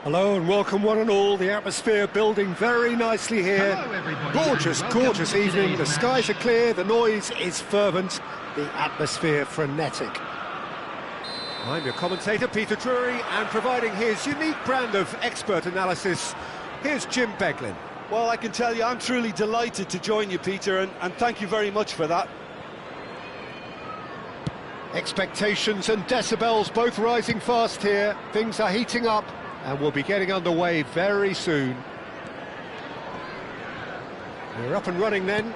Hello and welcome one and all. The atmosphere building very nicely here. Gorgeous, gorgeous evening. The skies are clear, the noise is fervent, the atmosphere frenetic. I'm your commentator, Peter Drury, and providing his unique brand of expert analysis, here's Jim Beglin. Well, I can tell you I'm truly delighted to join you, Peter, and thank you very much for that. Expectations and decibels both rising fast here. Things are heating up. And we'll be getting underway very soon. We're up and running then.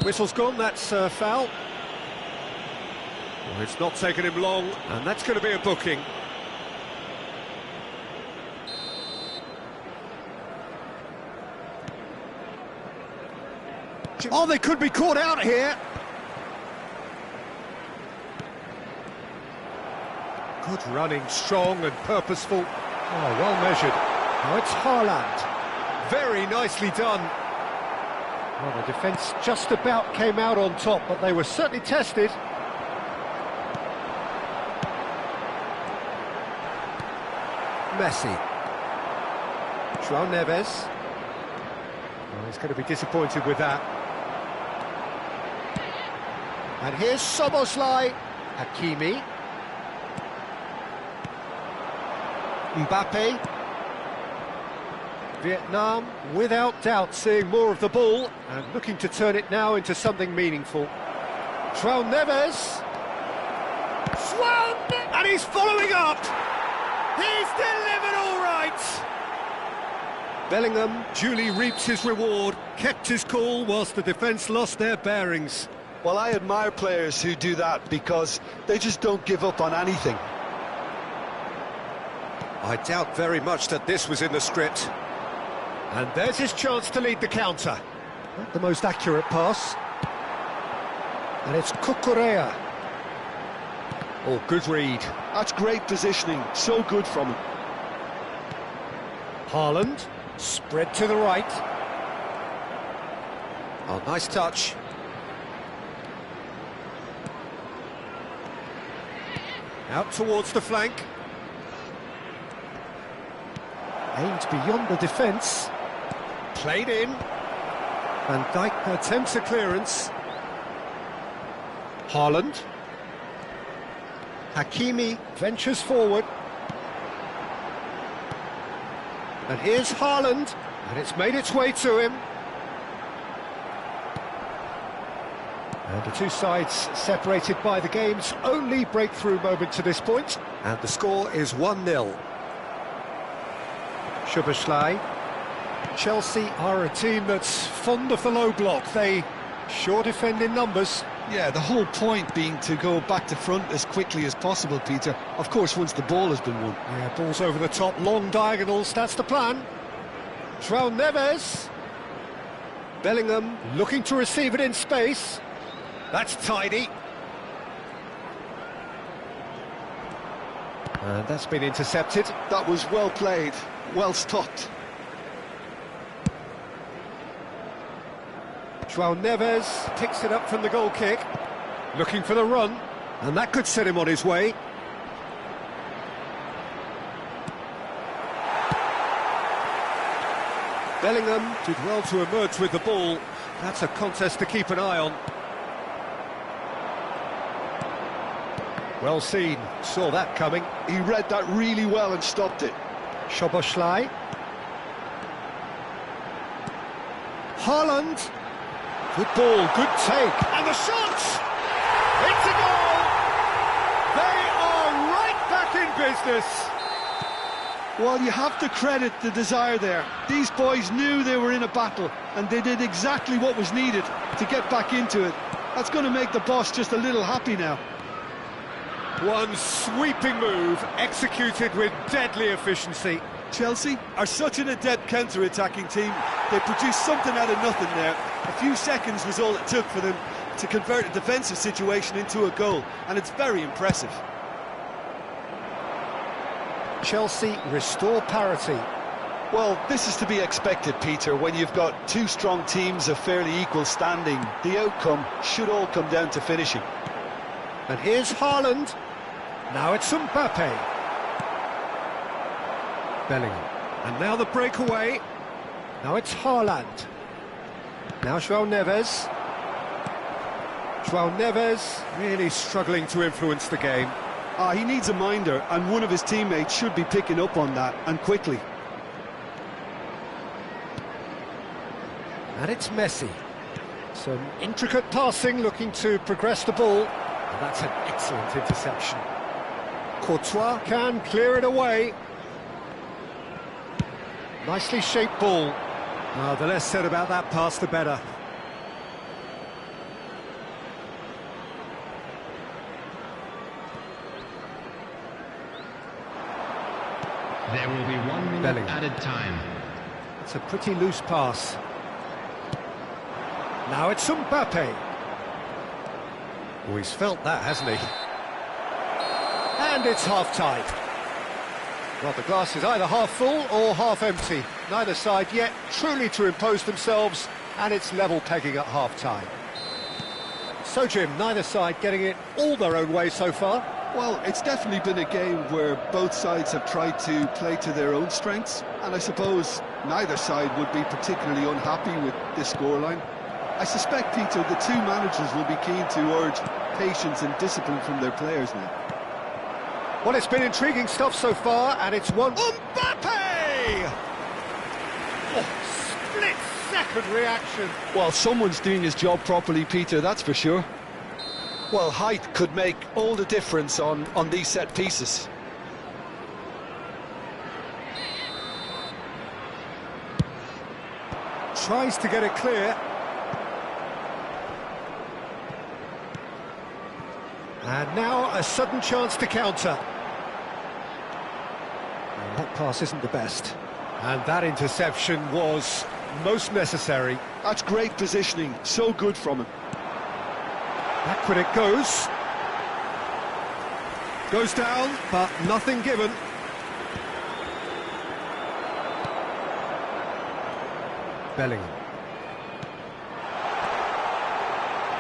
Whistle's gone, that's foul. Well, it's not taken him long, and that's going to be a booking. Oh, they could be caught out here. Good running, strong and purposeful. Oh, well measured. Now it's Haaland. Very nicely done. Well, the defence just about came out on top, but they were certainly tested. Messi. João Neves. Oh, he's going to be disappointed with that. And here's Szoboszlai, Hakimi, Mbappe. Vietnam, without doubt, seeing more of the ball and looking to turn it now into something meaningful. João Neves. And he's following up. He's delivered all right. Bellingham duly reaps his reward, kept his cool whilst the defence lost their bearings. Well, I admire players who do that because they just don't give up on anything. I doubt very much that this was in the script. And there's his chance to lead the counter. Not the most accurate pass. And it's Cucurella. Oh, good read. That's great positioning, so good from him. Haaland, spread to the right. Oh, nice touch. Out towards the flank. Aimed beyond the defence. Played in. Van Dijk attempts a clearance. Haaland. Hakimi ventures forward. And here's Haaland. And it's made its way to him. And the two sides separated by the game's only breakthrough moment to this point. And the score is 1-0. Szoboszlai. Chelsea are a team that's fond of the low block. They sure defend in numbers. Yeah, the whole point being to go back to front as quickly as possible, Peter. Of course, once the ball has been won. Yeah, balls over the top, long diagonals, that's the plan. João Neves. Bellingham looking to receive it in space. That's tidy. And that's been intercepted. That was well played, well stopped. João Neves picks it up from the goal kick. Looking for the run. And that could set him on his way. Bellingham did well to emerge with the ball. That's a contest to keep an eye on. Well seen, saw that coming. He read that really well and stopped it. Szoboszlai. Haaland. Good ball, good take. And the shot! It's a goal! They are right back in business. Well, you have to credit the desire there. These boys knew they were in a battle, and they did exactly what was needed to get back into it. That's going to make the boss just a little happy now. One sweeping move, executed with deadly efficiency. Chelsea are such an adept counter-attacking team. They produced something out of nothing there. A few seconds was all it took for them to convert a defensive situation into a goal, and it's very impressive. Chelsea restore parity. Well, this is to be expected, Peter. When you've got two strong teams of fairly equal standing, the outcome should all come down to finishing. And here's Haaland. Now it's Mbappe. Bellingham. And now the breakaway. Now it's Haaland. Now João Neves. João Neves really struggling to influence the game. He needs a minder, and one of his teammates should be picking up on that, and quickly. And it's Messi. Some intricate passing, looking to progress the ball. And that's an excellent interception. Courtois can clear it away. Nicely shaped ball. The less said about that pass, the better. There will be 1 minute Bellingham. added time. It's a pretty loose pass. Now it's Mbappe. Oh, he's felt that, hasn't he? And it's half-time. Well, the glass is either half full or half empty. Neither side yet truly to impose themselves, and it's level pegging at half-time. So, Jim, neither side getting it all their own way so far. Well, it's definitely been a game where both sides have tried to play to their own strengths, and I suppose neither side would be particularly unhappy with this scoreline. I suspect, Peter, the two managers will be keen to urge patience and discipline from their players now. Well, it's been intriguing stuff so far, and it's one... Mbappe! Oh, split-second reaction. Well, someone's doing his job properly, Peter, that's for sure. Well, height could make all the difference on these set pieces. Tries to get it clear. And now a sudden chance to counter. And that pass isn't the best. And that interception was most necessary. That's great positioning, so good from him. Backward it goes. Goes down, but nothing given. Bellingham.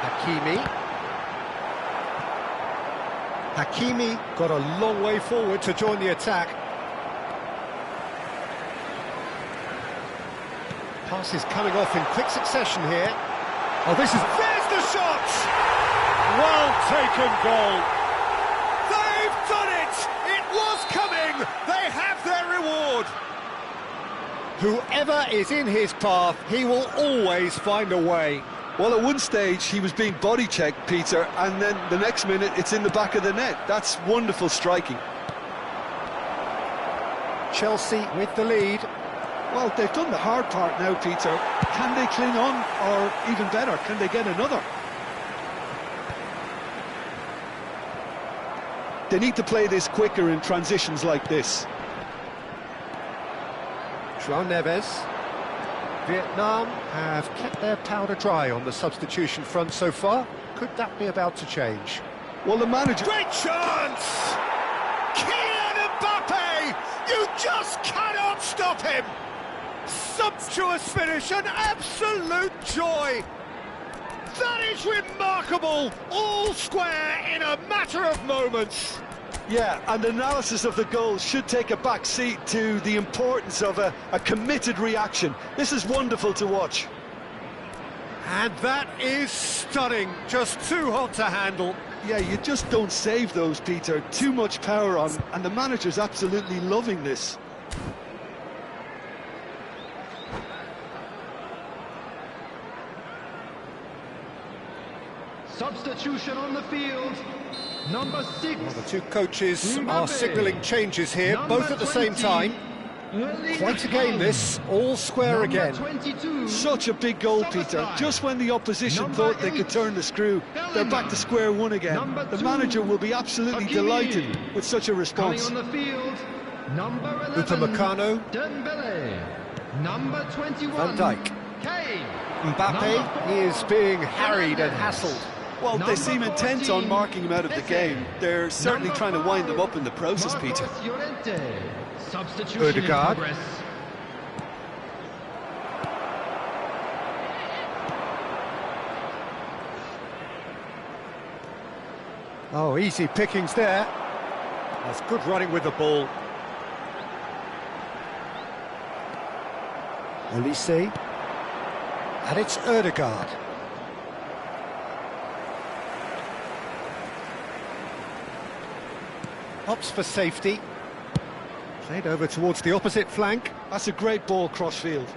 Hakimi. Hakimi got a long way forward to join the attack. Passes coming off in quick succession here. Oh, this is... There's the shot! Well taken goal. They've done it! It was coming! They have their reward! Whoever is in his path, he will always find a way. Well, at one stage, he was being body-checked, Peter, and then the next minute, it's in the back of the net. That's wonderful striking. Chelsea with the lead. Well, they've done the hard part now, Peter. Can they cling on, or even better, can they get another? They need to play this quicker in transitions like this. João Neves. Vietnam have kept their powder dry on the substitution front so far. Could that be about to change? Well, the manager... Great chance! Kylian Mbappe! You just cannot stop him! Sumptuous finish, an absolute joy! That is remarkable! All square in a matter of moments! Yeah, and analysis of the goal should take a back seat to the importance of a committed reaction. This is wonderful to watch. And that is stunning, just too hot to handle. Yeah, you just don't save those, Peter. Too much power on, and the manager's absolutely loving this. Substitution on the field. Number 6. Well, the two coaches are signalling changes here, both at the same time. Quite a game this, all square again. 22. Such a big goal, Peter. Just when the opposition thought they could turn the screw, they're back to square one again. The manager will be absolutely delighted with such a response. Coming on the field, number 11. Upamecano. Dembele. Number 21. Van Dijk. Kane. Mbappe, he is being harried and hassled. Well, they seem intent on marking him out of the game. They're certainly trying to wind him up in the process, Peter. Substitution in Ødegaard. progress. Oh, easy pickings there. That's good running with the ball. Elise. And it's Ødegaard. Opts for safety. Played over towards the opposite flank. That's a great ball cross-field.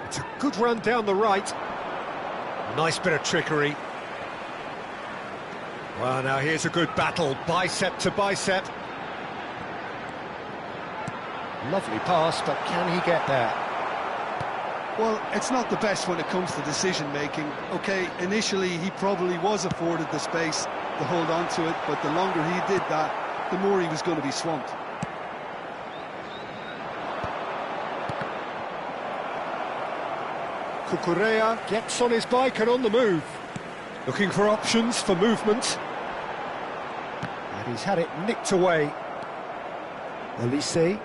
It's a good run down the right. Nice bit of trickery. Well, now here's a good battle, bicep to bicep. Lovely pass, but can he get there? Well, it's not the best when it comes to decision-making. OK, initially he probably was afforded the space to hold on to it, but the longer he did that, the more he was going to be swamped. Cucurella gets on his bike and on the move. Looking for options for movement. And he's had it nicked away. Elise.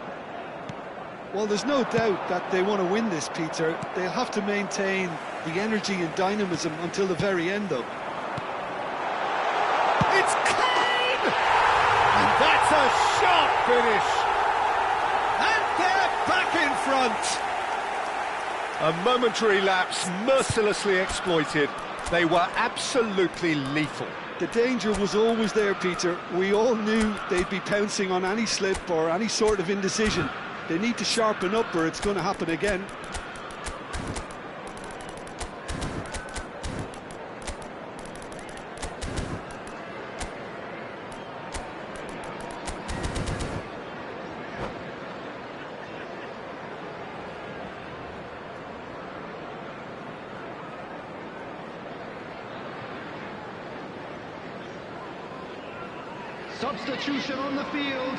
Well, there's no doubt that they want to win this, Peter. They'll have to maintain the energy and dynamism until the very end, though. It's Kane! And that's a sharp finish. And they're back in front. A momentary lapse mercilessly exploited. They were absolutely lethal. The danger was always there, Peter. We all knew they'd be pouncing on any slip or any sort of indecision. They need to sharpen up or it's going to happen again. Substitution on the field.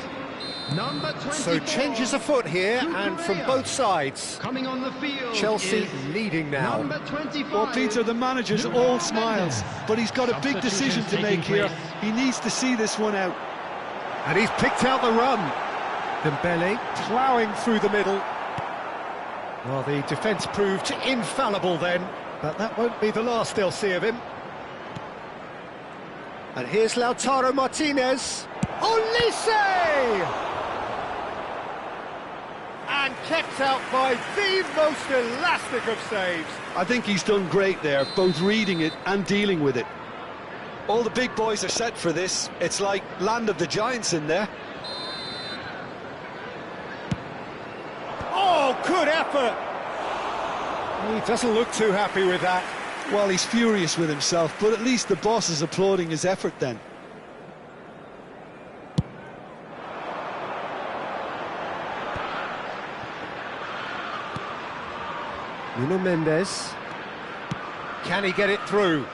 Number 24. So changes afoot here, and from both sides. Coming on the field. Chelsea leading now. Number 25. Well, Peter, the manager's all smiles, but he's got a big decision to make here. He needs to see this one out. And he's picked out the run. Dembele ploughing through the middle. Well, the defence proved infallible then, but that won't be the last they'll see of him. And here's Lautaro Martinez. Olise! And kept out by the most elastic of saves. I think he's done great there, both reading it and dealing with it. All the big boys are set for this. It's like Land of the Giants in there. Oh, good effort! He doesn't look too happy with that. Well, he's furious with himself, but at least the boss is applauding his effort then. Nuno Mendes. Can he get it through?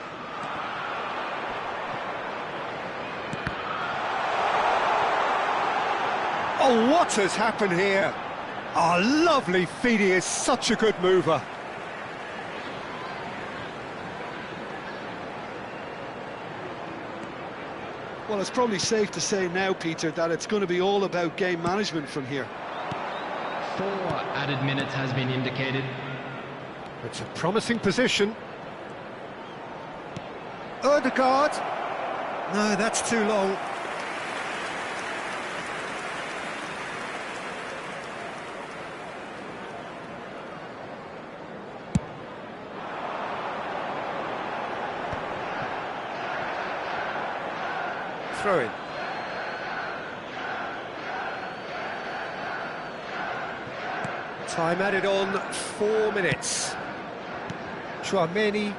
Oh, what has happened here? Oh, lovely feet, he is such a good mover. Well, it's probably safe to say now, Peter, that it's going to be all about game management from here. 4 added minutes has been indicated. It's a promising position. Ødegaard. No, that's too long. Throw in. Time added on 4 minutes. Chouameni.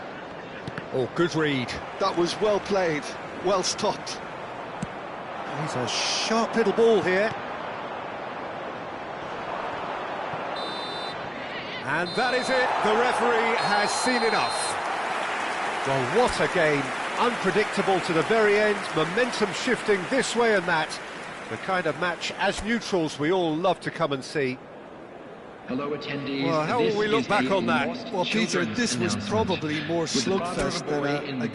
Oh, good read. That was well played, well stopped. He's a sharp little ball here. And that is it. The referee has seen enough. Well, what a game. Unpredictable to the very end, momentum shifting this way and that. The kind of match, as neutrals, we all love to come and see. Hello, attendees. Well, how will we look back on that? Well, Peter, this was probably more slugfest than a